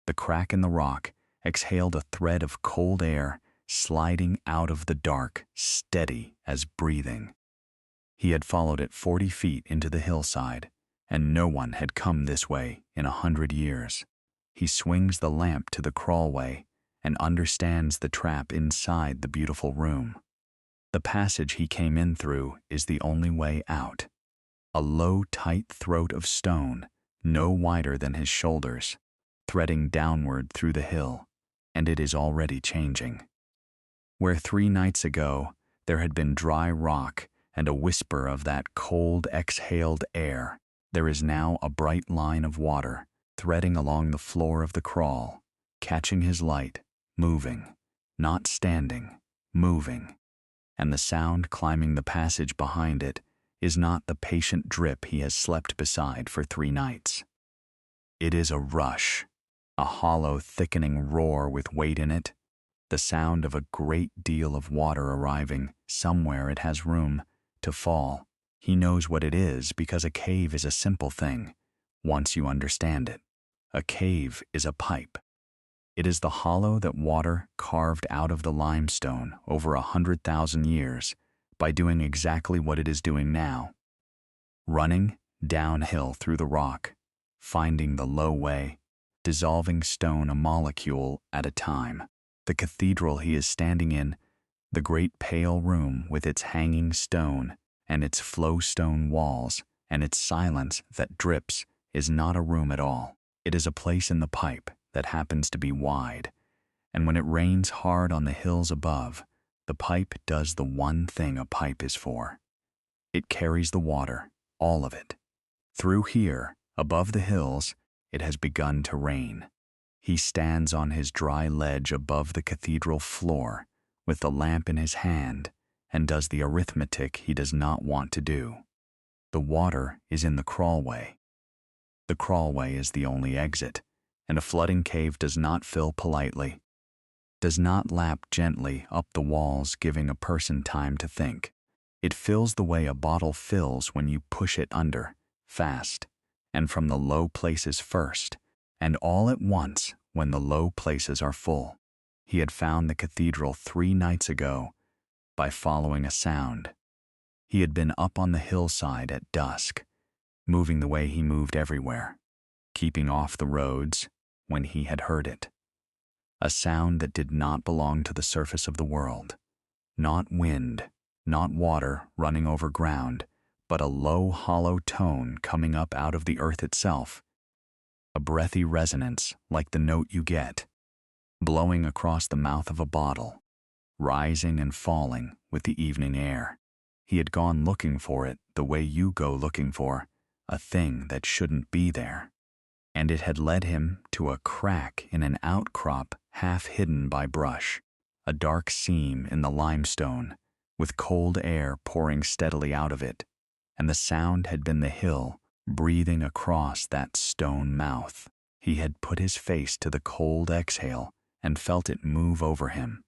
The crack in the rock exhaled a thread of cold air sliding out of the dark, steady as breathing. He had followed it 40 feet into the hillside, and no one had come this way in 100 years. He swings the lamp to the crawlway and understands the trap inside the beautiful room. The passage he came in through is the only way out. A low, tight throat of stone, no wider than his shoulders, threading downward through the hill, and it is already changing. Where 3 nights ago there had been dry rock and a whisper of that cold exhaled air, there is now a bright line of water threading along the floor of the crawl, catching his light, moving, not standing, moving, and the sound climbing the passage behind it is not the patient drip he has slept beside for 3 nights. It is a rush, a hollow, thickening roar with weight in it, the sound of a great deal of water arriving somewhere it has room to fall. He knows what it is because a cave is a simple thing, once you understand it. A cave is a pipe. It is the hollow that water carved out of the limestone over 100,000 years by doing exactly what it is doing now. Running downhill through the rock, finding the low way, dissolving stone a molecule at a time. The cathedral he is standing in, the great pale room with its hanging stone and its flowstone walls and its silence that drips, is not a room at all. It is a place in the pipe that happens to be wide, and when it rains hard on the hills above, the pipe does the one thing a pipe is for. It carries the water, all of it. Through here, above the hills, it has begun to rain. He stands on his dry ledge above the cathedral floor with the lamp in his hand and does the arithmetic he does not want to do. The water is in the crawlway. The crawlway is the only exit, and a flooding cave does not fill politely, does not lap gently up the walls, giving a person time to think. It fills the way a bottle fills when you push it under, fast, and from the low places first, and all at once when the low places are full. He had found the cathedral 3 nights ago by following a sound. He had been up on the hillside at dusk, moving the way he moved everywhere, keeping off the roads when he had heard it. A sound that did not belong to the surface of the world. Not wind, not water running over ground, but a low, hollow tone coming up out of the earth itself. A breathy resonance like the note you get, blowing across the mouth of a bottle, rising and falling with the evening air. He had gone looking for it the way you go looking for a thing that shouldn't be there, and it had led him to a crack in an outcrop half hidden by brush, a dark seam in the limestone with cold air pouring steadily out of it, and the sound had been the hill breathing across that stone mouth. He had put his face to the cold exhale and felt it move over him,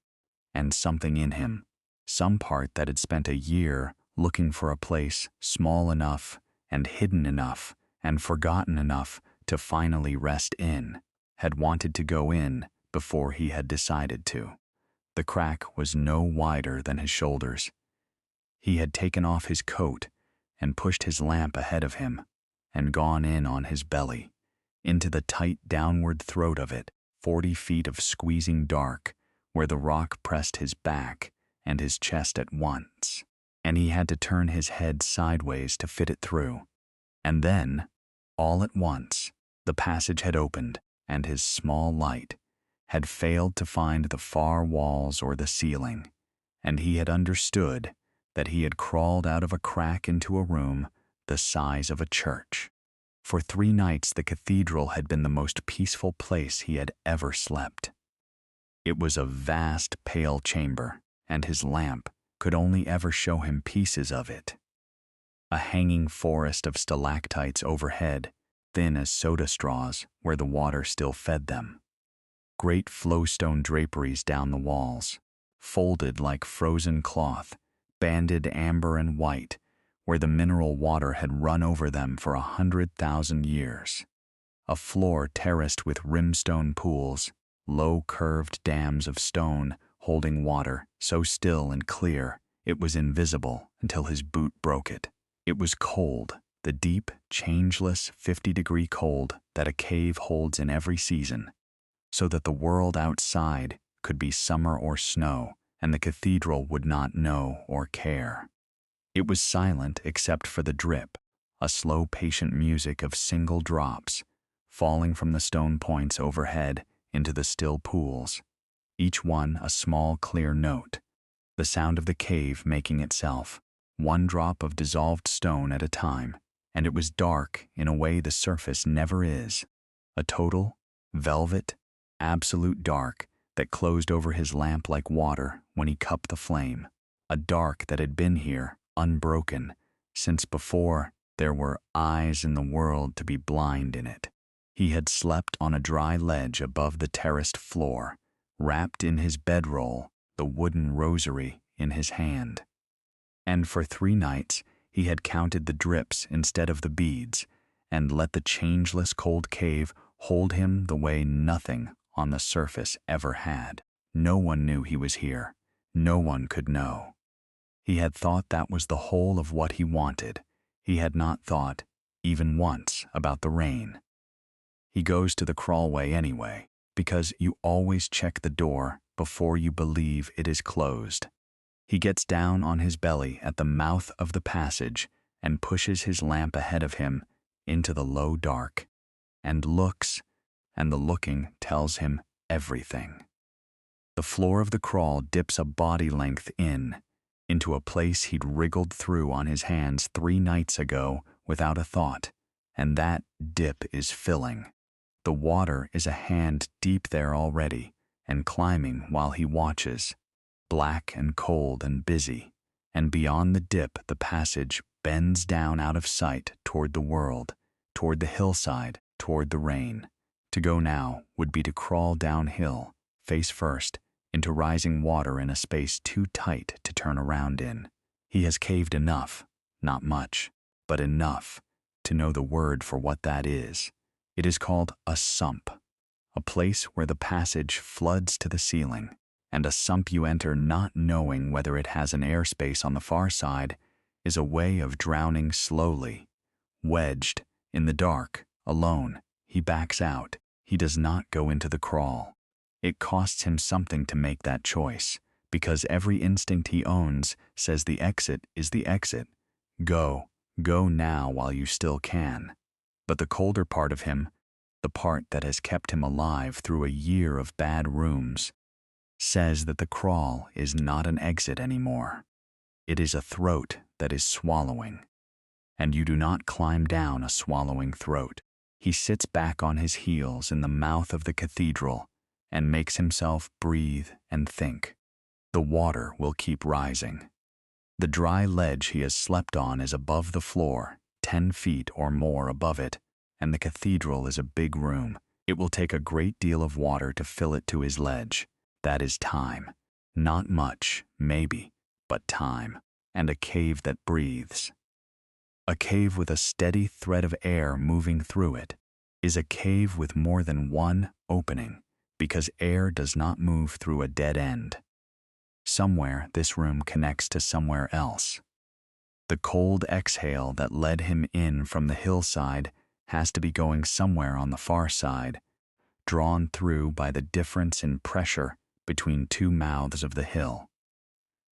and something in him, some part that had spent a year looking for a place small enough and hidden enough and forgotten enough to finally rest in, had wanted to go in before he had decided to. The crack was no wider than his shoulders. He had taken off his coat and pushed his lamp ahead of him and gone in on his belly, into the tight downward throat of it, 40 feet of squeezing dark, where the rock pressed his back and his chest at once, and he had to turn his head sideways to fit it through. And then, all at once, the passage had opened, and his small light had failed to find the far walls or the ceiling, and he had understood that he had crawled out of a crack into a room the size of a church. For 3 nights the cathedral had been the most peaceful place he had ever slept. It was a vast, pale chamber, and his lamp could only ever show him pieces of it. A hanging forest of stalactites overhead, thin as soda straws where the water still fed them. Great flowstone draperies down the walls, folded like frozen cloth, banded amber and white, where the mineral water had run over them for 100,000 years. a floor terraced with rimstone pools, low curved dams of stone holding water so still and clear it was invisible until his boot broke it. It was cold, the deep, changeless 50-degree cold that a cave holds in every season, so that the world outside could be summer or snow, and the cathedral would not know or care. It was silent except for the drip, a slow, patient music of single drops, falling from the stone points overhead into the still pools, each one a small, clear note, the sound of the cave making itself, one drop of dissolved stone at a time, and it was dark in a way the surface never is, a total, velvet, absolute dark that closed over his lamp like water when he cupped the flame, a dark that had been here, unbroken, since before there were eyes in the world to be blind in it. He had slept on a dry ledge above the terraced floor, wrapped in his bedroll, the wooden rosary in his hand. And for 3 nights he had counted the drips instead of the beads, and let the changeless cold cave hold him the way nothing on the surface ever had. No one knew he was here. No one could know. He had thought that was the whole of what he wanted. He had not thought, even once, about the rain. He goes to the crawlway anyway, because you always check the door before you believe it is closed. He gets down on his belly at the mouth of the passage and pushes his lamp ahead of him into the low dark, and looks, and the looking tells him everything. The floor of the crawl dips a body length into a place he'd wriggled through on his hands 3 nights ago without a thought, and that dip is filling. The water is a hand deep there already, and climbing while he watches, black and cold and busy, and beyond the dip the passage bends down out of sight toward the world, toward the hillside, toward the rain. To go now would be to crawl downhill, face first, into rising water in a space too tight to turn around in. He has caved enough, not much, but enough, to know the word for what that is. It is called a sump, a place where the passage floods to the ceiling, and a sump you enter not knowing whether it has an airspace on the far side is a way of drowning slowly. Wedged, in the dark, alone, he backs out. He does not go into the crawl. It costs him something to make that choice, because every instinct he owns says the exit is the exit. Go now while you still can. But the colder part of him, the part that has kept him alive through a year of bad rooms, says that the crawl is not an exit anymore. It is a throat that is swallowing. And you do not climb down a swallowing throat. He sits back on his heels in the mouth of the cathedral and makes himself breathe and think. The water will keep rising. The dry ledge he has slept on is above the floor, 10 feet or more above it, and the cathedral is a big room. It will take a great deal of water to fill it to his ledge. That is time. Not much, maybe, but time, and a cave that breathes. A cave with a steady thread of air moving through it is a cave with more than one opening, because air does not move through a dead end. Somewhere this room connects to somewhere else. The cold exhale that led him in from the hillside has to be going somewhere on the far side, drawn through by the difference in pressure between 2 mouths of the hill.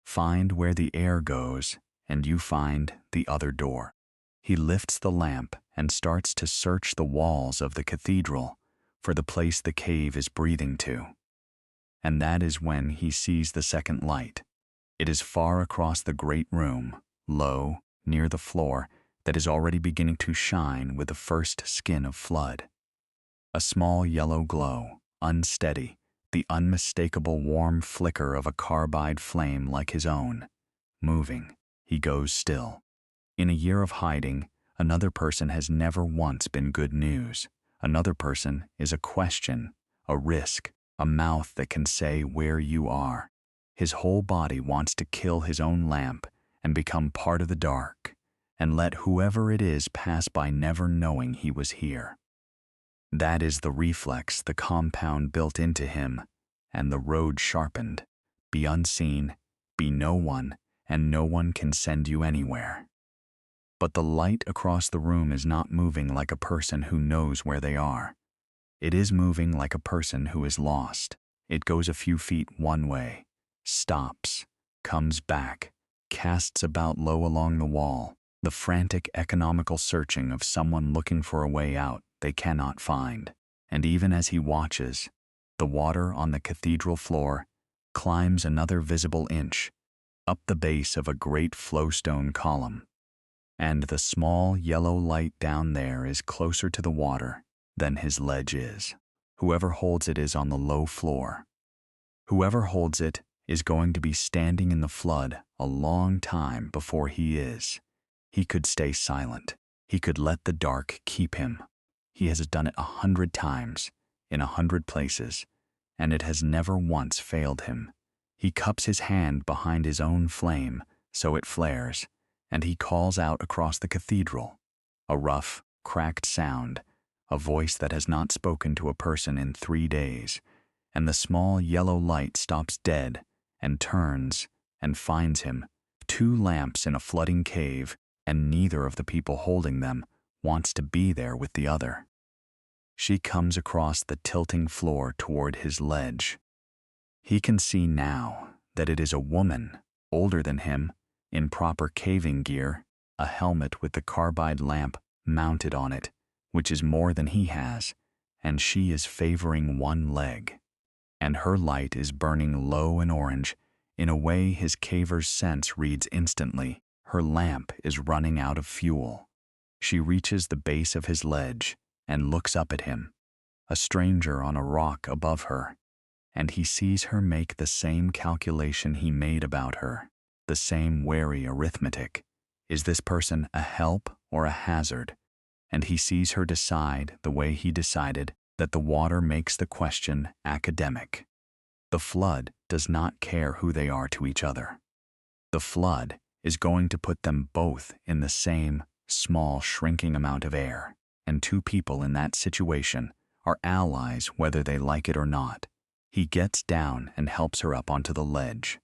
Find where the air goes, and you find the other door. He lifts the lamp and starts to search the walls of the cathedral for the place the cave is breathing to. And that is when he sees the second light. It is far across the great room, low, near the floor, that is already beginning to shine with the first skin of flood. A small yellow glow, unsteady, the unmistakable warm flicker of a carbide flame like his own. Moving, he goes still. In a year of hiding, another person has never once been good news. Another person is a question, a risk, a mouth that can say where you are. His whole body wants to kill his own lamp and become part of the dark, and let whoever it is pass by never knowing he was here. That is the reflex, the compound built into him, and the road sharpened. Be unseen, be no one, and no one can send you anywhere. But the light across the room is not moving like a person who knows where they are. It is moving like a person who is lost. It goes a few feet one way, stops, comes back, casts about low along the wall, the frantic economical searching of someone looking for a way out they cannot find. And even as he watches, the water on the cathedral floor climbs another visible inch, up the base of a great flowstone column. And the small yellow light down there is closer to the water than his ledge is. Whoever holds it is on the low floor. Whoever holds it is going to be standing in the flood a long time before he is. He could stay silent. He could let the dark keep him. He has done it 100 times, in 100 places, and it has never once failed him. He cups his hand behind his own flame so it flares, and he calls out across the cathedral, a rough, cracked sound, a voice that has not spoken to a person in 3 days, and the small yellow light stops dead and turns and finds him, 2 lamps in a flooding cave, and neither of the people holding them wants to be there with the other. She comes across the tilting floor toward his ledge. He can see now that it is a woman, older than him, in proper caving gear, a helmet with the carbide lamp mounted on it, which is more than he has, and she is favoring one leg. And her light is burning low and orange, in a way his caver's sense reads instantly. Her lamp is running out of fuel. She reaches the base of his ledge and looks up at him, a stranger on a rock above her, and he sees her make the same calculation he made about her, the same wary arithmetic. Is this person a help or a hazard? And he sees her decide the way he decided that the water makes the question academic. The flood does not care who they are to each other. The flood is going to put them both in the same small shrinking amount of air, and 2 people in that situation are allies whether they like it or not. He gets down and helps her up onto the ledge.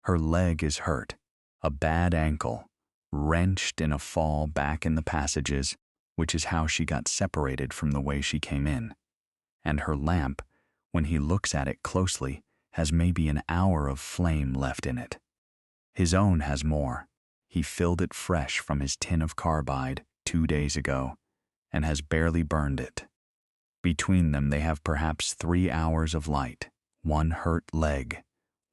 Her leg is hurt, a bad ankle, wrenched in a fall back in the passages, which is how she got separated from the way she came in. And her lamp, when he looks at it closely, has maybe an hour of flame left in it. His own has more. He filled it fresh from his tin of carbide 2 days ago, and has barely burned it. Between them they have perhaps 3 hours of light, 1 hurt leg,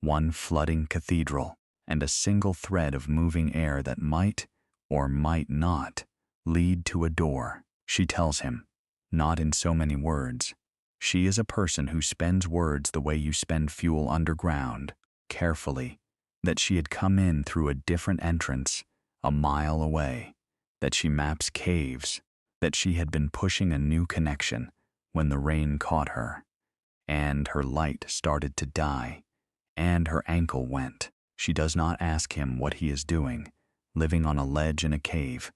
1 flooding cathedral, and a single thread of moving air that might, or might not, lead to a door. She tells him, not in so many words. She is a person who spends words the way you spend fuel underground, carefully, that she had come in through a different entrance, a mile away, that she maps caves, that she had been pushing a new connection when the rain caught her, and her light started to die, and her ankle went. She does not ask him what he is doing, living on a ledge in a cave,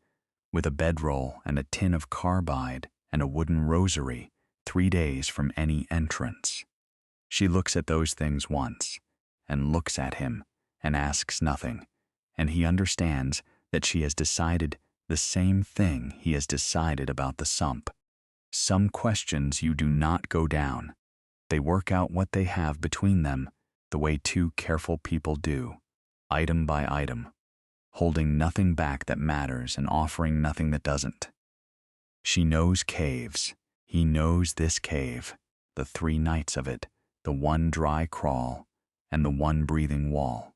with a bedroll and a tin of carbide and a wooden rosary, 3 days from any entrance. She looks at those things once, and looks at him, and asks nothing, and he understands that she has decided the same thing he has decided about the sump. Some questions you do not go down. They work out what they have between them the way 2 careful people do, item by item, holding nothing back that matters and offering nothing that doesn't. She knows caves. He knows this cave, the 3 nights of it, the 1 dry crawl, and the 1 breathing wall.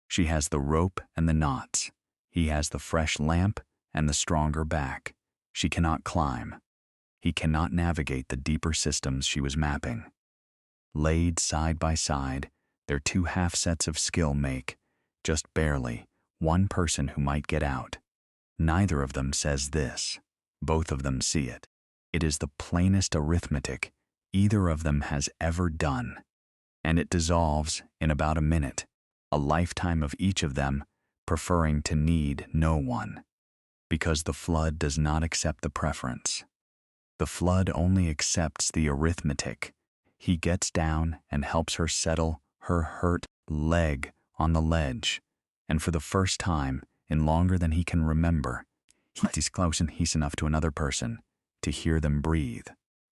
She has the rope and the knots. He has the fresh lamp and the stronger back. She cannot climb. He cannot navigate the deeper systems she was mapping. Laid side by side, their 2 half sets of skill make, just barely, 1 person who might get out. Neither of them says this. Both of them see it. It is the plainest arithmetic either of them has ever done, and it dissolves in about a minute, a lifetime of each of them preferring to need no one, because the flood does not accept the preference. The flood only accepts the arithmetic. He gets down and helps her settle her hurt leg on the ledge, and for the first time in longer than he can remember, he's close and he's enough to another person to hear them breathe,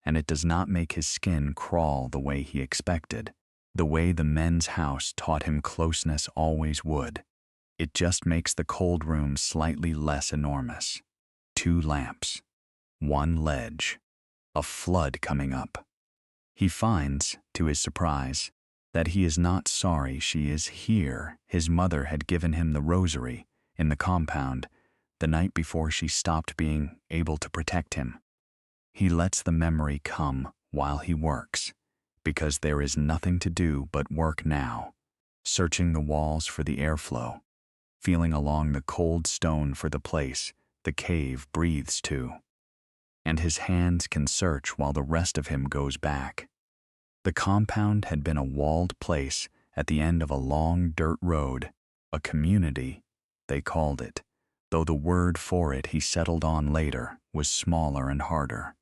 and it does not make his skin crawl the way he expected, the way the men's house taught him closeness always would. It just makes the cold room slightly less enormous. 2 lamps, 1 ledge, a flood coming up. He finds, to his surprise, that he is not sorry she is here. His mother had given him the rosary in the compound the night before she stopped being able to protect him. He lets the memory come while he works, because there is nothing to do but work now, searching the walls for the airflow, feeling along the cold stone for the place the cave breathes to. And his hands can search while the rest of him goes back. The compound had been a walled place at the end of a long dirt road, a community, they called it, though the word for it he settled on later was smaller and harder.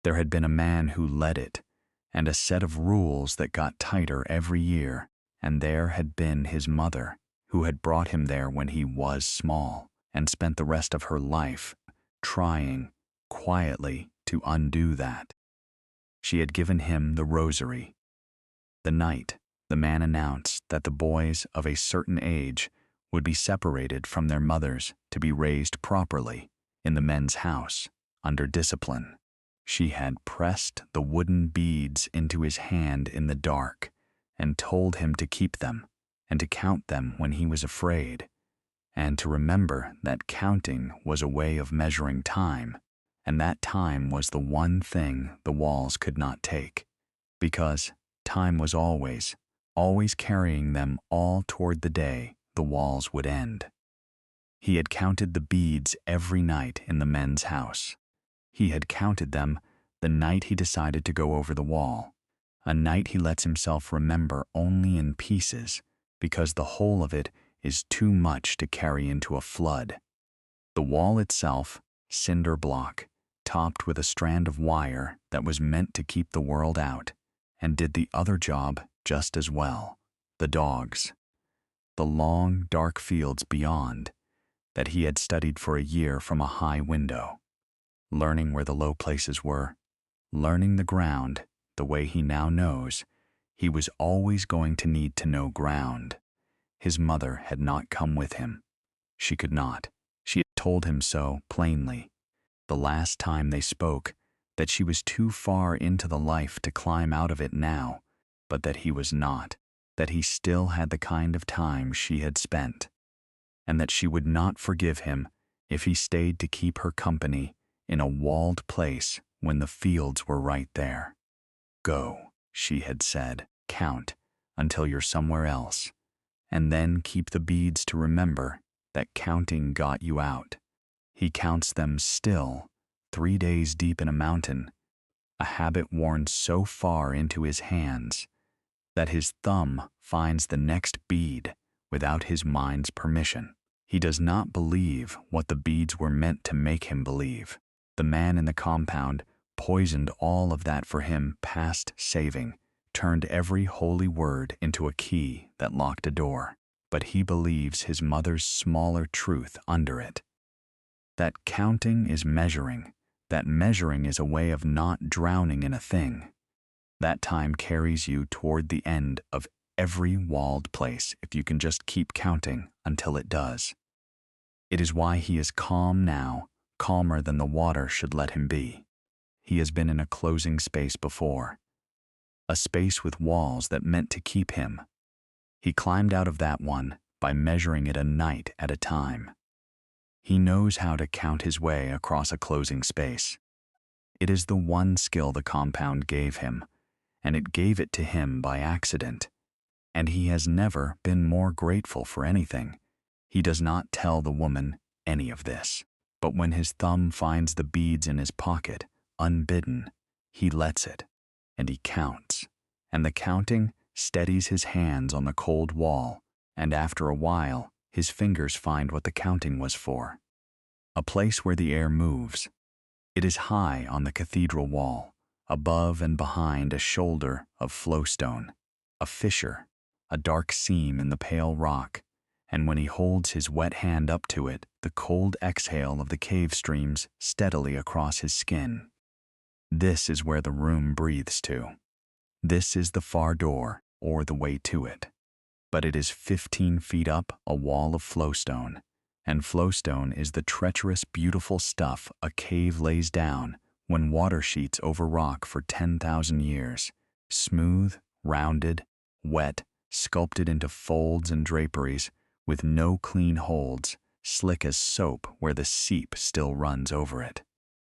There had been a man who led it, and a set of rules that got tighter every year, and there had been his mother, who had brought him there when he was small, and spent the rest of her life trying, quietly, to undo that. She had given him the rosary. The night, the man announced that the boys of a certain age would be separated from their mothers to be raised properly in the men's house, under discipline. She had pressed the wooden beads into his hand in the dark and told him to keep them and to count them when he was afraid, and to remember that counting was a way of measuring time, and that time was the one thing the walls could not take, because time was always carrying them all toward the day the walls would end. He had counted the beads every night in the men's house. He had counted them the night he decided to go over the wall, a night he lets himself remember only in pieces, because the whole of it is too much to carry into a flood. The wall itself, cinder block, topped with a strand of wire that was meant to keep the world out, and did the other job just as well. The dogs. The long, dark fields beyond, that he had studied for a year from a high window, learning where the low places were, learning the ground the way he now knows. He was always going to need to know ground. His mother had not come with him. She could not. She had told him so plainly, the last time they spoke, that she was too far into the life to climb out of it now, but that he was not, that he still had the kind of time she had spent, and that she would not forgive him if he stayed to keep her company in a walled place when the fields were right there. Go, she had said, count until you're somewhere else, and then keep the beads to remember that counting got you out. He counts them still, 3 days deep in a mountain, a habit worn so far into his hands that his thumb finds the next bead without his mind's permission. He does not believe what the beads were meant to make him believe. The man in the compound poisoned all of that for him past saving, turned every holy word into a key that locked a door. But he believes his mother's smaller truth under it. That counting is measuring, that measuring is a way of not drowning in a thing. That time carries you toward the end of every walled place if you can just keep counting until it does. It is why he is calm now, calmer than the water should let him be. He has been in a closing space before, a space with walls that meant to keep him. He climbed out of that one by measuring it a night at a time. He knows how to count his way across a closing space. It is the one skill the compound gave him, and it gave it to him by accident. And he has never been more grateful for anything. He does not tell the woman any of this, but when his thumb finds the beads in his pocket, unbidden, he lets it, and he counts, and the counting steadies his hands on the cold wall, and after a while, his fingers find what the counting was for. A place where the air moves, It is high on the cathedral wall, above and behind a shoulder of flowstone, a fissure, a dark seam in the pale rock, and when he holds his wet hand up to it, the cold exhale of the cave streams steadily across his skin. This is where the room breathes to. This is the far door, or the way to it. But it is 15 feet up a wall of flowstone, and flowstone is the treacherous, beautiful stuff a cave lays down when water sheets over rock for 10,000 years, smooth, rounded, wet, sculpted into folds and draperies, with no clean holds, slick as soap where the seep still runs over it.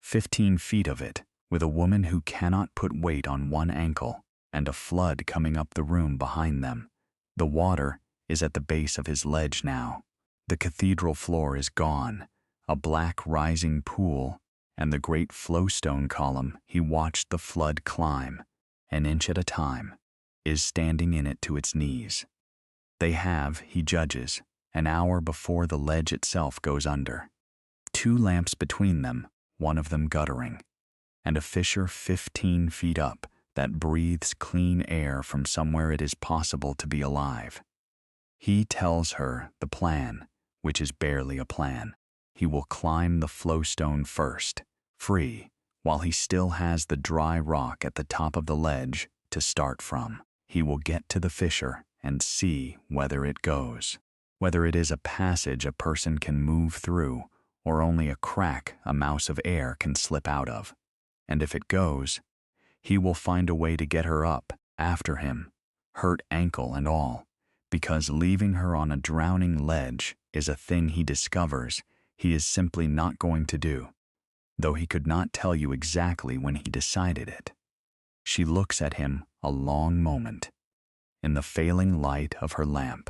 15 feet of it, with a woman who cannot put weight on one ankle, and a flood coming up the room behind them. The water is at the base of his ledge now. The cathedral floor is gone, a black rising pool, and the great flowstone column he watched the flood climb, an inch at a time, is standing in it to its knees. They have, he judges, an hour before the ledge itself goes under. 2 lamps between them, one of them guttering, and a fissure 15 feet up that breathes clean air from somewhere it is possible to be alive. He tells her the plan, which is barely a plan. He will climb the flowstone first, free, while he still has the dry rock at the top of the ledge to start from. He will get to the fissure and see whether it goes, whether it is a passage a person can move through, or only a crack a mouse of air can slip out of. And if it goes, he will find a way to get her up after him, hurt ankle and all, because leaving her on a drowning ledge is a thing he discovers he is simply not going to do, though he could not tell you exactly when he decided it. She looks at him a long moment, in the failing light of her lamp.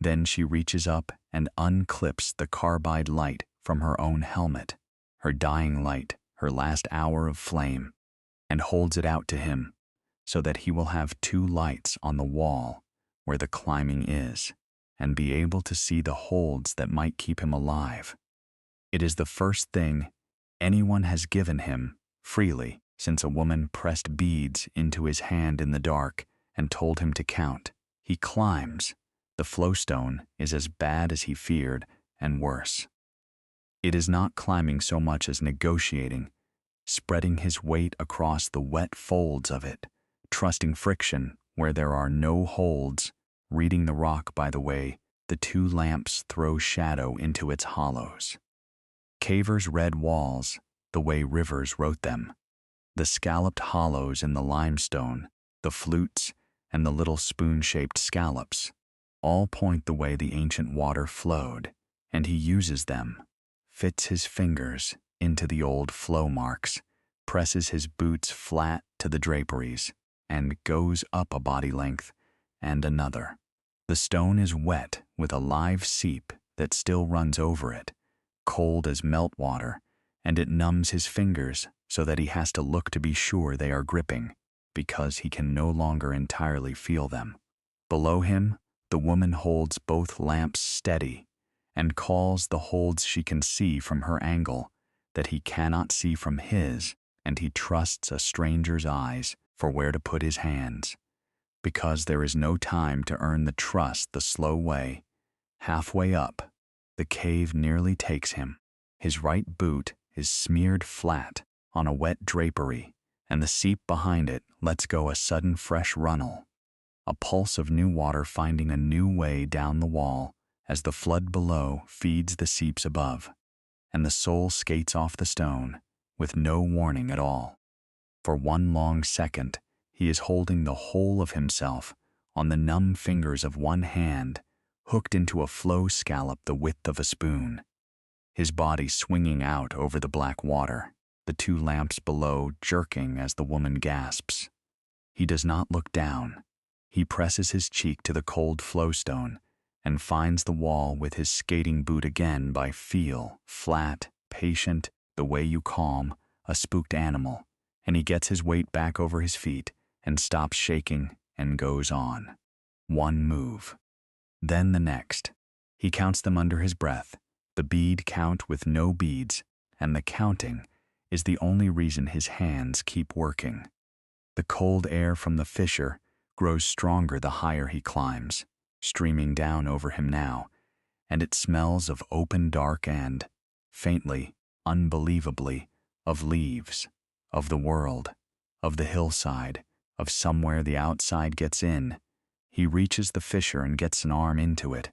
Then she reaches up and unclips the carbide light from her own helmet, her dying light, her last hour of flame, and holds it out to him so that he will have 2 lights on the wall where the climbing is, and be able to see the holds that might keep him alive. It is the first thing anyone has given him freely since a woman pressed beads into his hand in the dark and told him to count. He climbs. The flowstone is as bad as he feared, and worse. It is not climbing so much as negotiating, spreading his weight across the wet folds of it, trusting friction where there are no holds, reading the rock by the way the 2 lamps throw shadow into its hollows. Cavers read walls the way rivers wrote them. The scalloped hollows in the limestone, the flutes, and the little spoon-shaped scallops all point the way the ancient water flowed, and he uses them, fits his fingers into the old flow marks, presses his boots flat to the draperies, and goes up a body length and another. The stone is wet with a live seep that still runs over it, cold as meltwater, and it numbs his fingers so that he has to look to be sure they are gripping, because he can no longer entirely feel them. Below him, the woman holds both lamps steady and calls the holds she can see from her angle that he cannot see from his, and he trusts a stranger's eyes for where to put his hands, because there is no time to earn the trust the slow way. Halfway up, the cave nearly takes him. His right boot is smeared flat on a wet drapery, and the seep behind it lets go a sudden fresh runnel, a pulse of new water finding a new way down the wall as the flood below feeds the seeps above, and the soul skates off the stone with no warning at all. For one long second, he is holding the whole of himself on the numb fingers of one hand, hooked into a flow scallop the width of a spoon, his body swinging out over the black water, the 2 lamps below jerking as the woman gasps. He does not look down. He presses his cheek to the cold flowstone and finds the wall with his skating boot again by feel, flat, patient, the way you calm a spooked animal, and he gets his weight back over his feet and stops shaking and goes on. 1 move. Then the next. He counts them under his breath, the bead count with no beads, and the counting is the only reason his hands keep working. The cold air from the fissure grows stronger the higher he climbs, streaming down over him now, and it smells of open dark and, faintly, unbelievably, of leaves, of the world, of the hillside, of somewhere the outside gets in. He reaches the fissure and gets an arm into it,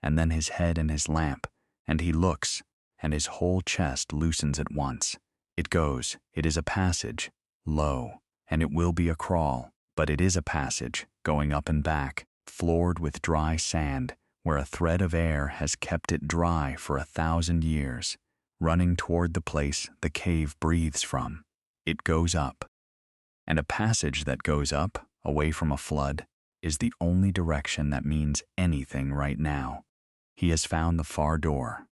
and then his head and his lamp, and he looks, and his whole chest loosens at once. It goes, it is a passage, low, and it will be a crawl, but it is a passage, going up and back, floored with dry sand, where a thread of air has kept it dry for 1,000 years, running toward the place the cave breathes from. It goes up. And a passage that goes up, away from a flood, is the only direction that means anything right now. He has found the far door,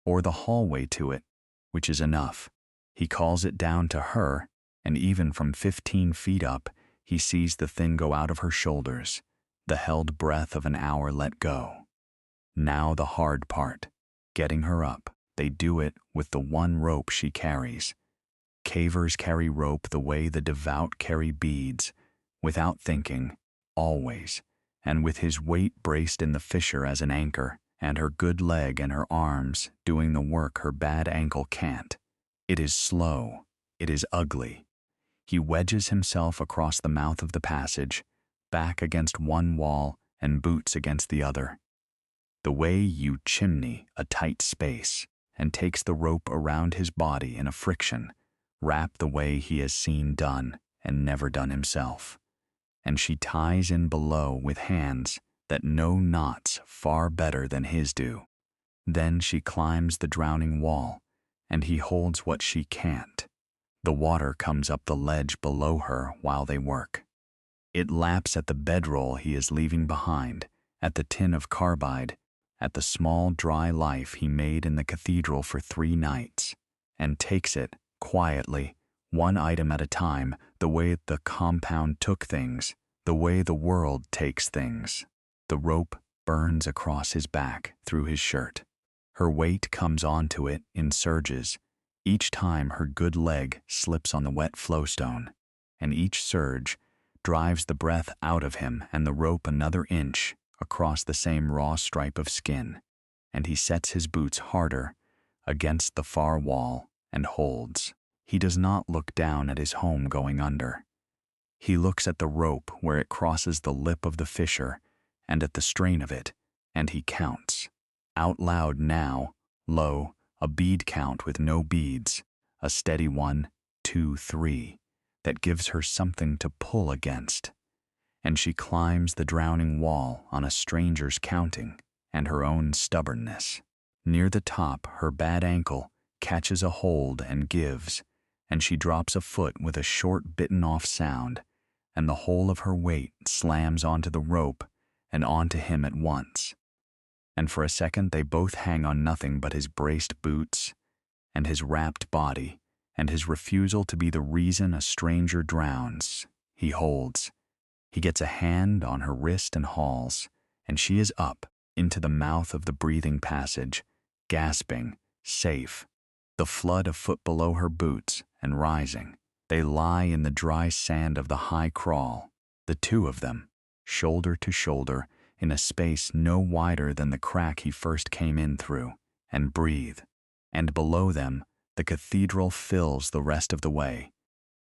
or the hallway to it, which is enough. He calls it down to her, and even from 15 feet up, he sees the thing go out of her shoulders, the held breath of an hour let go. Now the hard part, getting her up. They do it with the one rope she carries. Cavers carry rope the way the devout carry beads, without thinking, always, and with his weight braced in the fissure as an anchor, and her good leg and her arms doing the work her bad ankle can't. It is slow. It is ugly. He wedges himself across the mouth of the passage, back against one wall and boots against the other. The way you chimney a tight space, and takes the rope around his body in a friction, wrap the way he has seen done and never done himself. And she ties in below with hands that know knots far better than his do. Then she climbs the drowning wall, and he holds what she can't. The water comes up the ledge below her while they work. It laps at the bedroll he is leaving behind, at the tin of carbide, at the small dry life he made in the cathedral for 3 nights, and takes it, quietly, one item at a time, the way the compound took things, the way the world takes things. The rope burns across his back, through his shirt. Her weight comes onto it in surges. Each time her good leg slips on the wet flowstone, and each surge drives the breath out of him and the rope another inch across the same raw stripe of skin, and he sets his boots harder against the far wall and holds. He does not look down at his home going under. He looks at the rope where it crosses the lip of the fissure and at the strain of it, and he counts. Out loud now, low, a bead count with no beads, a steady 1, 2, 3, that gives her something to pull against. And she climbs the drowning wall on a stranger's counting and her own stubbornness. Near the top, her bad ankle catches a hold and gives, and she drops a foot with a short bitten-off sound, and the whole of her weight slams onto the rope and onto him at once. And for a second they both hang on nothing but his braced boots, and his wrapped body, and his refusal to be the reason a stranger drowns. He holds. He gets a hand on her wrist and hauls, and she is up into the mouth of the breathing passage, gasping, safe, the flood a foot below her boots, and rising. They lie in the dry sand of the high crawl, the two of them, shoulder to shoulder, in a space no wider than the crack he first came in through, and breathe. And below them, the cathedral fills the rest of the way,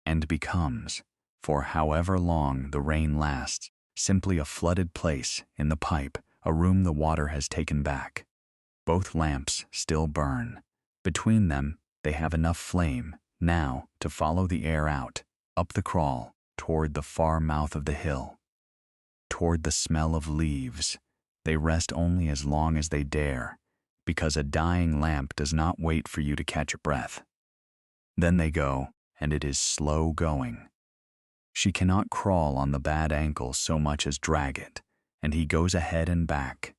and becomes, for however long the rain lasts, simply a flooded place in the pipe, a room the water has taken back. Both lamps still burn. Between them, they have enough flame, now, to follow the air out, up the crawl, toward the far mouth of the hill. Toward the smell of leaves. They rest only as long as they dare, because a dying lamp does not wait for you to catch a breath. Then they go, and it is slow going. She cannot crawl on the bad ankle so much as drag it, and he goes ahead and back,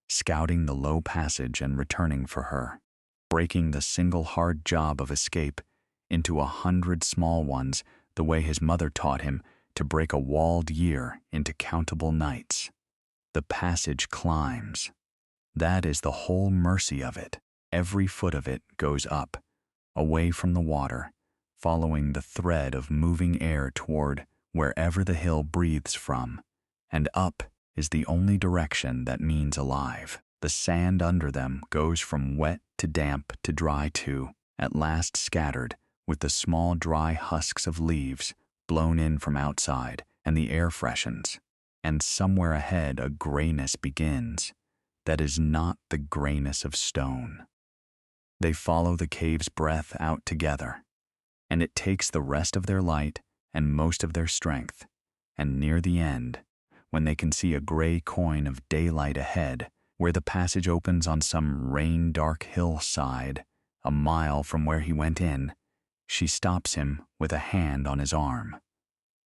scouting the low passage and returning for her, breaking the single hard job of escape into 100 small ones the way his mother taught him to break a walled year into countable nights. The passage climbs. That is the whole mercy of it. Every foot of it goes up, away from the water, following the thread of moving air toward wherever the hill breathes from, and up is the only direction that means alive. The sand under them goes from wet to damp to dry to, at last scattered, with the small dry husks of leaves blown in from outside, and the air freshens, and somewhere ahead a grayness begins that is not the grayness of stone. They follow the cave's breath out together, and it takes the rest of their light and most of their strength, and near the end, when they can see a gray coin of daylight ahead, where the passage opens on some rain-dark hillside, a mile from where he went in, she stops him with a hand on his arm.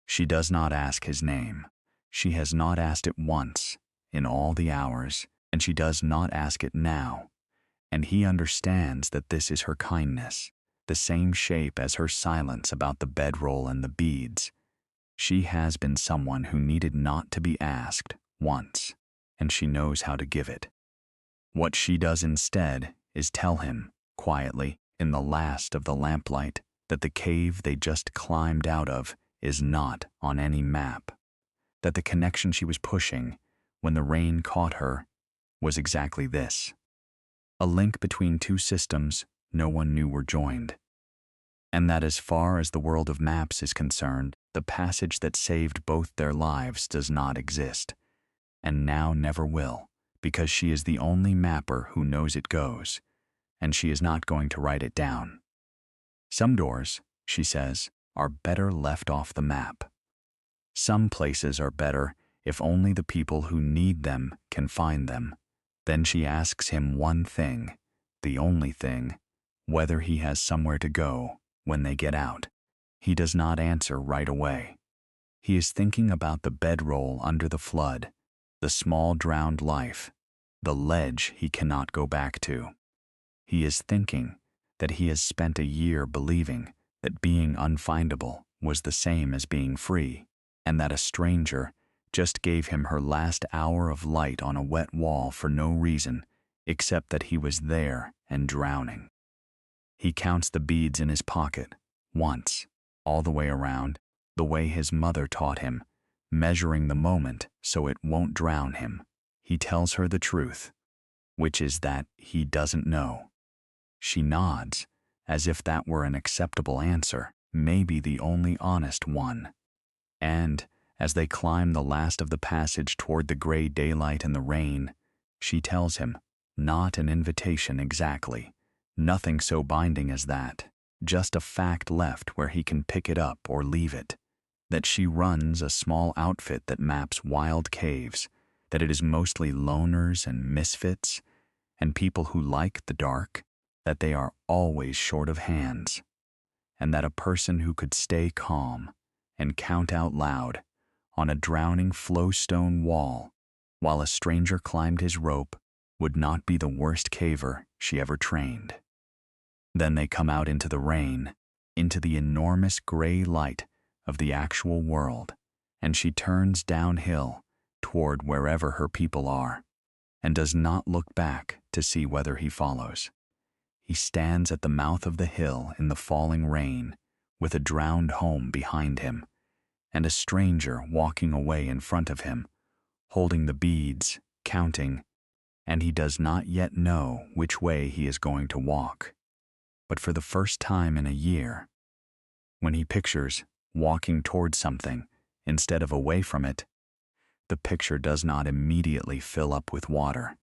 She does not ask his name. She has not asked it once in all the hours, and she does not ask it now. And he understands that this is her kindness, the same shape as her silence about the bedroll and the beads. She has been someone who needed not to be asked once, and she knows how to give it. What she does instead is tell him, quietly, in the last of the lamplight, that the cave they just climbed out of is not on any map, that the connection she was pushing when the rain caught her was exactly this: a link between two systems no one knew were joined, and that as far as the world of maps is concerned, the passage that saved both their lives does not exist, and now never will, because she is the only mapper who knows it goes, and she is not going to write it down. Some doors, she says, are better left off the map. Some places are better if only the people who need them can find them. Then she asks him one thing, the only thing, whether he has somewhere to go when they get out. He does not answer right away. He is thinking about the bedroll under the flood, the small drowned life, the ledge he cannot go back to. He is thinking that he has spent a year believing that being unfindable was the same as being free, and that a stranger just gave him her last hour of light on a wet wall for no reason except that he was there and drowning. He counts the beads in his pocket, once, all the way around, the way his mother taught him, measuring the moment so it won't drown him. He tells her the truth, which is that he doesn't know. She nods, as if that were an acceptable answer, maybe the only honest one. And, as they climb the last of the passage toward the gray daylight and the rain, she tells him, not an invitation exactly, nothing so binding as that, just a fact left where he can pick it up or leave it, that she runs a small outfit that maps wild caves, that it is mostly loners and misfits, and people who like the dark, that they are always short of hands, and that a person who could stay calm and count out loud on a drowning flowstone wall while a stranger climbed his rope would not be the worst caver she ever trained. Then they come out into the rain, into the enormous gray light of the actual world, and she turns downhill toward wherever her people are, and does not look back to see whether he follows. He stands at the mouth of the hill in the falling rain, with a drowned home behind him, and a stranger walking away in front of him, holding the beads, counting, and he does not yet know which way he is going to walk. But for the first time in a year, when he pictures walking toward something instead of away from it, the picture does not immediately fill up with water.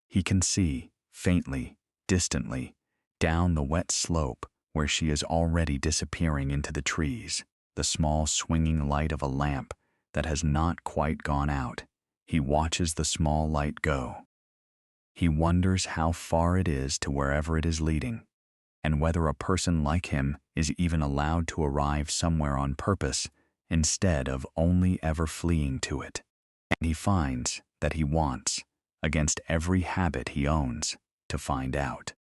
He can see, faintly, distantly, down the wet slope where she is already disappearing into the trees, the small swinging light of a lamp that has not quite gone out. He watches the small light go. He wonders how far it is to wherever it is leading, and whether a person like him is even allowed to arrive somewhere on purpose instead of only ever fleeing to it. And he finds that he wants, against every habit he owns, to find out.